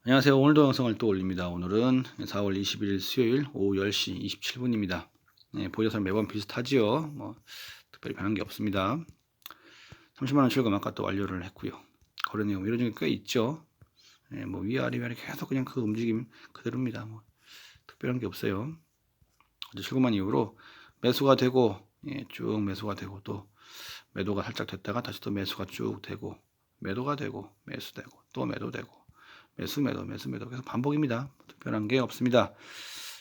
안녕하세요. 오늘도 영상을 또 올립니다. 오늘은 4월 21일 수요일 오후 10시 27분입니다. 네, 보여서 매번 비슷하지요. 뭐 특별히 변한 게 없습니다. 30만 원 출금 아까 또 완료를 했고요. 거래 내용 이런 적이 꽤 있죠. 네, 뭐 위아래 계속 그냥 그 움직임 그대로입니다. 뭐 특별한 게 없어요. 어제 출금한 이후로 매수가 되고 쭉 매수가 되고 또 매도가 살짝 됐다가 다시 또 매수가 쭉 되고 매도가 되고 매수되고 또 매도되고 매수 매도 계속 반복입니다. 특별한 게 없습니다.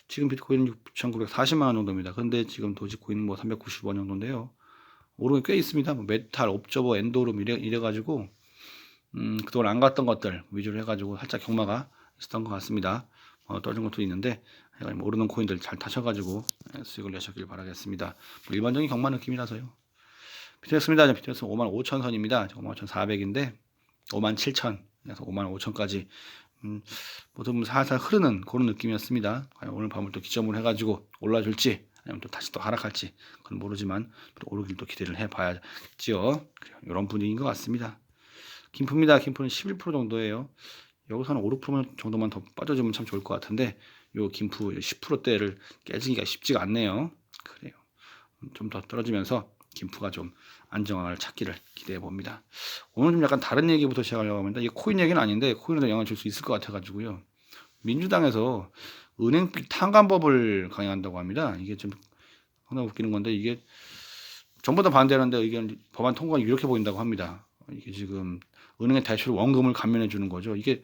지금 비트코인은 6,940만 원 정도입니다. 근데 지금 도지코인은 뭐 390원 정도인데요. 오르기 꽤 있습니다. 뭐 메탈, 옵저버, 엔도룸 이래가지고 그동안 안 갔던 것들 위주로 해가지고 살짝 경마가 있었던 것 같습니다. 떨어진 것도 있는데 오르는 코인들 잘 타셔가지고 수익을 내셨길 바라겠습니다. 뭐 일반적인 경마 느낌이라서요. 비트였습니다. 비트였 55,000선입니다. 55,400인데 57,000 그래서 55,000까지 좀 살살 흐르는 그런 느낌이었습니다. 과연 오늘 밤을 또 기점으로 해가지고 올라줄지 아니면 또 다시 또 하락할지 그건 모르지만 또 오르길 또 기대를 해봐야지요. 이런 분위기인 것 같습니다. 김프입니다. 김프는 11% 정도예요. 여기서 한 5, 6% 정도만 더 빠져주면 참 좋을 것 같은데 요 김프 10%대를 깨지기가 쉽지가 않네요. 그래요. 좀 더 떨어지면서 김프가 좀 안정화를 찾기를 기대해 봅니다. 오늘 좀 약간 다른 얘기부터 시작하려고 합니다. 이게 코인 얘기는 아닌데 코인에도 영향을 줄 수 있을 것 같아가지고요. 민주당에서 은행비 탕감법을 강행한다고 합니다. 이게 좀 상당히 웃기는 건데 이게 전부 다 반대하는데 이게 법안 통과가 이렇게 보인다고 합니다. 이게 지금 은행의 대출 원금을 감면해 주는 거죠. 이게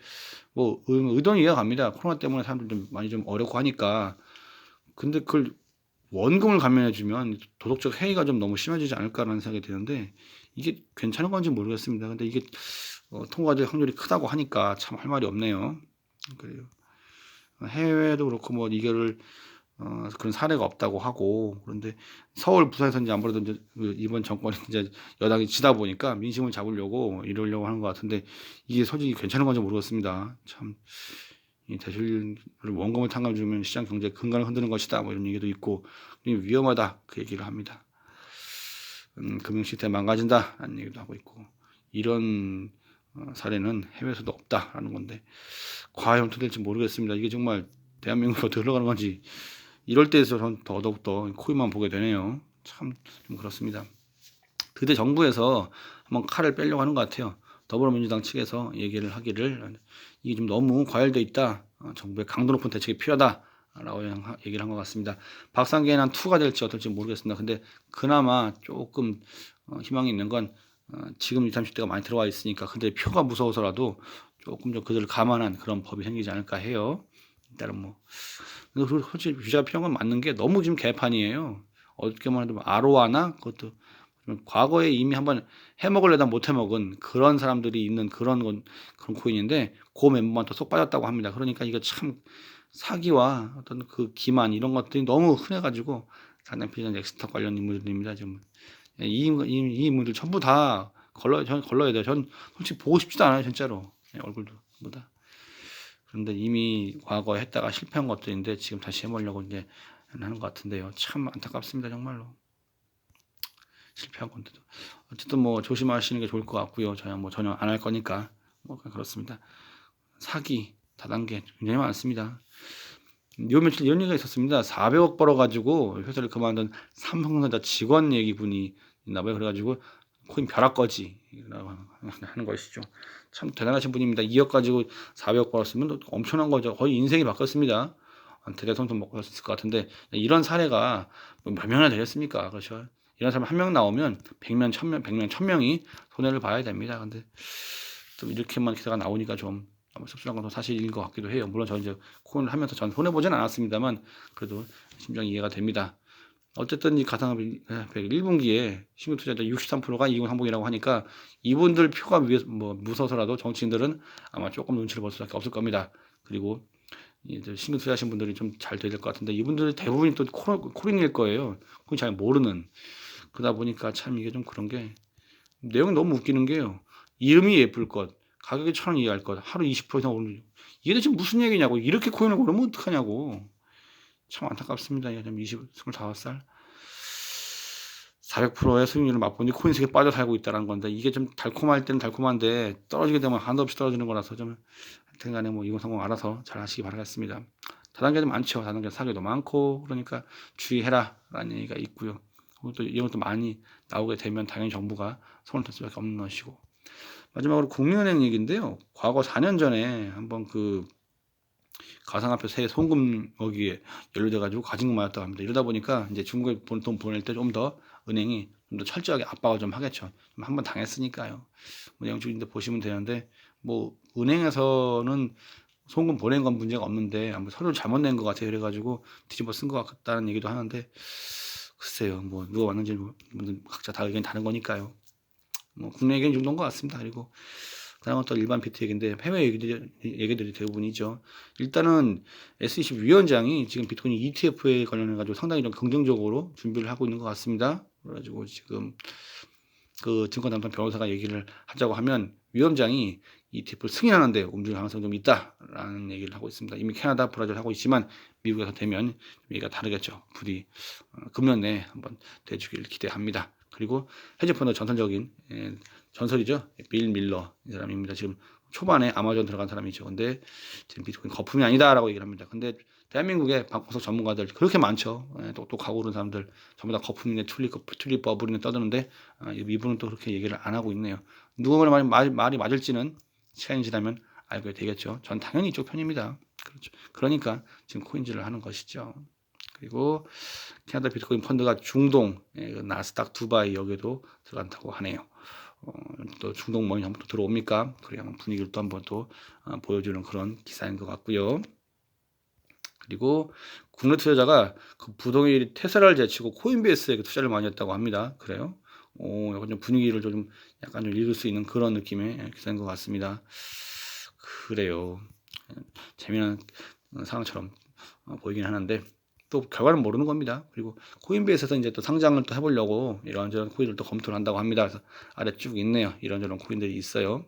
뭐 의도는 이해가 갑니다. 코로나 때문에 사람들 좀 많이 좀 어렵고 하니까. 근데 그걸 원금을 감면해주면 도덕적 해이가 좀 너무 심해지지 않을까라는 생각이 드는데 이게 괜찮은 건지 모르겠습니다. 근데 이게 통과될 확률이 크다고 하니까 참 할 말이 없네요. 그래요. 해외도 그렇고 뭐 이거를 그런 사례가 없다고 하고 그런데 서울, 부산에서 이제 아무래도 이제 이번 정권이 이제 여당이 지다 보니까 민심을 잡으려고 이러려고 하는 것 같은데 이게 솔직히 괜찮은 건지 모르겠습니다. 참. 이 대출을 원금을 탕감 주면 시장 경제 근간을 흔드는 것이다. 뭐 이런 얘기도 있고 위험하다 그 얘기를 합니다. 금융 시스템 망가진다 라는 얘기도 하고 있고 이런 사례는 해외에서도 없다라는 건데 과연 어떻게 될지 모르겠습니다. 이게 정말 대한민국으로 들어가는 건지 이럴 때에서 전 더더욱더 코인만 보게 되네요. 참 좀 그렇습니다. 그때 정부에서 한번 칼을 빼려고 하는 것 같아요. 더불어민주당 측에서 얘기를 하기를 이게 좀 너무 과열돼 있다. 정부의 강도 높은 대책이 필요하다라고 얘기를 한 것 같습니다. 박상계는 한 2가 될지 어떨지 모르겠습니다. 근데 그나마 조금 희망이 있는 건 지금 20, 30대가 많이 들어와 있으니까 근데 표가 무서워서라도 조금 더 그들을 감안한 그런 법이 생기지 않을까 해요. 일단은 뭐 솔직히 규제가 필요한 건 맞는 게 너무 지금 개판이에요. 어떻게만 해도 아로아나 그것도 과거에 이미 한번 해먹으려다 못 해먹은 그런 사람들이 있는 그런 코인인데 그 멤버만 또 쏙 빠졌다고 합니다. 그러니까 이거 참 사기와 어떤 그 기만 이런 것들이 너무 흔해가지고 상당 비전 엑스타 관련 인물들입니다. 지금 이 인물들 전부 다 걸러야 돼요. 전 솔직히 보고 싶지도 않아요, 진짜로. 얼굴도 보다. 그런데 이미 과거에 했다가 실패한 것들인데 지금 다시 해보려고 이제 하는 것 같은데요. 참 안타깝습니다, 정말로. 실패한 건데도 어쨌든 뭐 조심하시는 게 좋을 것 같고요. 저야 뭐 전혀 안 할 거니까 뭐 그렇습니다. 사기 다단계 굉장히 많습니다. 요 며칠 이런 얘기가 있었습니다. 400억 벌어가지고 회사를 그만둔 삼성전자 직원 얘기분이 있나봐요. 그래가지고 코인 벼락거지라고 하는 것이죠. 참 대단하신 분입니다. 2억 가지고 400억 벌었으면 엄청난 거죠. 거의 인생이 바뀌었습니다. 대대손손 먹었을 것 같은데 이런 사례가 몇 명이나 되겠습니까? 그렇죠. 이런 사람 한 명 나오면 100명, 1000명, 100명, 1000명이 손해를 봐야 됩니다. 근데 또 이렇게만 기사가 나오니까 좀 씁쓸한 건 사실인 것 같기도 해요. 물론 저 이제 코인을 하면서 전 손해보진 않았습니다만 그래도 심정이 이해가 됩니다. 어쨌든 이 가상화폐 1분기에 신규 투자자 63%가 이군 항복이라고 하니까 이분들 표가 무서워서라도 정치인들은 아마 조금 눈치를 볼 수밖에 없을 겁니다. 그리고 이제 신규 투자하신 분들이 좀 잘 돼야 될 것 같은데 이분들 대부분이 또 코린일 거예요. 그건 잘 모르는. 그러다 보니까 참 이게 좀 그런 게 내용이 너무 웃기는 게요. 이름이 예쁠 것, 가격이 1,000원 이하일 것, 하루 20% 이상 오르는 이게 대체 무슨 얘기냐고. 이렇게 코인을 고르면 어떡하냐고. 참 안타깝습니다. 좀 25살. 400%의 수익률을 맛보니 코인 세계에 빠져 살고 있다는 건데, 이게 좀 달콤할 때는 달콤한데 떨어지게 되면 한도 없이 떨어지는 거라서 좀 하여튼 간에 뭐 이건 성공 알아서 잘 하시기 바라겠습니다. 다단계도 많죠. 다단계 사기도 많고, 그러니까 주의해라 라는 얘기가 있고요. 그리고 또 이런 것도 많이 나오게 되면 당연히 정부가 손을 댈 수밖에 없는 것이고. 마지막으로 국민은행 얘기인데요. 과거 4년 전에 한번 그 가상화폐 세 송금 거기에 연루돼가지고 가진금 맞았다고 합니다. 이러다 보니까 이제 중국에 돈 보낼 때 좀 더 은행이 좀 더 철저하게 압박을 좀 하겠죠. 한번 당했으니까요. 뭐 내용 중인데 보시면 되는데, 뭐 은행에서는 송금 보낸 건 문제가 없는데 아마 서류를 잘못 낸 것 같아요. 그래가지고 뒤집어 쓴 것 같다는 얘기도 하는데, 글쎄요. 뭐 누가 왔는지 각자 다 의견이 다른 거니까요. 뭐 국내 얘기는 이 정도인 것 같습니다. 그리고 다른 것도 일반 비트 얘기인데 해외 얘기들이 대부분이죠. 일단은 SEC 위원장이 지금 비트코인 ETF에 관련해 가지고 상당히 좀 긍정적으로 준비를 하고 있는 것 같습니다. 그래가지고 지금 그 증권 담당 변호사가 얘기를 하자고 하면 위원장이 ETF를 승인하는데 움직일 가능성이 좀 있다라는 얘기를 하고 있습니다. 이미 캐나다, 브라질 하고 있지만 미국에서 되면 얘기가 다르겠죠. 부디 금년 내에 한번 돼주길 기대합니다. 그리고 헤지펀드 전설적인 전설이죠. 빌 밀러 이 사람입니다. 지금 초반에 아마존 들어간 사람이죠. 근데 지금 비트코인 거품이 아니다라고 얘기를 합니다. 근데 대한민국에 방구석 전문가들 그렇게 많죠. 똑똑하고 그런 사람들 전부 다 거품이네 튤립 버블이네 떠드는데 이분은 또 그렇게 얘기를 안 하고 있네요. 누가 말이 맞을지는 시간이 지나면 알게 되겠죠. 전 당연히 이쪽 편입니다. 그렇죠. 그러니까 지금 코인질을 하는 것이죠. 그리고 캐나다 비트코인 펀드가 중동, 나스닥 두바이 여기도 들어간다고 하네요. 또 중동 뭐니 한번 또 들어옵니까? 그냥 분위기를 또 한번 또 보여주는 그런 기사인 것 같고요. 그리고 국내 투자자가 그 부동의 테슬라를 제치고 코인베이스에 투자를 많이 했다고 합니다. 그래요? 약간 좀 분위기를 좀 약간 좀 읽을 수 있는 그런 느낌의 기사인 것 같습니다. 그래요. 재미난 상황처럼 보이긴 하는데 또 결과는 모르는 겁니다. 그리고 코인베이스에서 이제 또 상장을 또 해보려고 이런저런 코인을 또 검토를 한다고 합니다. 그래서 아래 쭉 있네요. 이런저런 코인들이 있어요.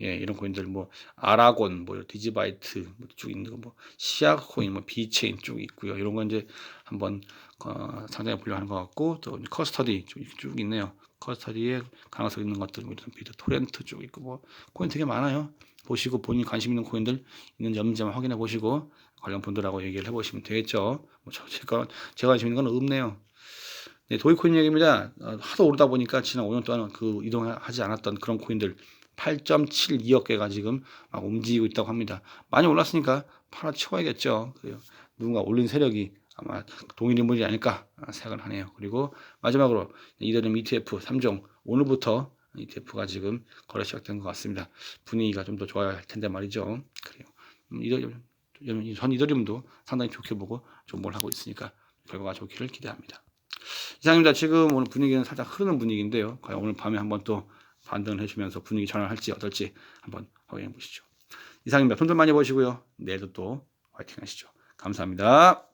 예, 이런 코인들 뭐 아라곤, 뭐 디지바이트 쭉 있는 거, 뭐 시아 코인, 뭐 비체인 쭉 있고요. 이런 거 이제 한번 상장해 보려고 하는 것 같고, 또 커스터디 쭉 있네요. 커스터디에 가능성 있는 것들, 뭐 비트 토렌트 쭉 있고, 뭐 코인 되게 많아요. 보시고 본인 관심 있는 코인들 있는지 없는지 확인해 보시고 관련 분들하고 얘기를 해보시면 되겠죠. 뭐 제가 관심 있는 건 없네요. 네, 도이코인 얘기입니다. 하도 오르다 보니까 지난 5년 동안 그 이동하지 않았던 그런 코인들 8.72억 개가 지금 막 움직이고 있다고 합니다. 많이 올랐으니까 팔아치워야겠죠. 누군가 올린 세력이 아마 동일 인물이 아닐까 생각을 하네요. 그리고 마지막으로 이더리움 ETF 3종 오늘부터 ETF가 지금 거래 시작된 것 같습니다. 분위기가 좀 더 좋아야 할 텐데 말이죠. 그래요. 전 이더리움도 상당히 좋게 보고 정보를 하고 있으니까 결과가 좋기를 기대합니다. 이상입니다. 지금 오늘 분위기는 살짝 흐르는 분위기인데요. 과연 오늘 밤에 한번 또 반등을 해주면서 분위기 전환할지 어떨지 한번 확인해 보시죠. 이상입니다. 손들 많이 보시고요. 내일도 또 화이팅 하시죠. 감사합니다.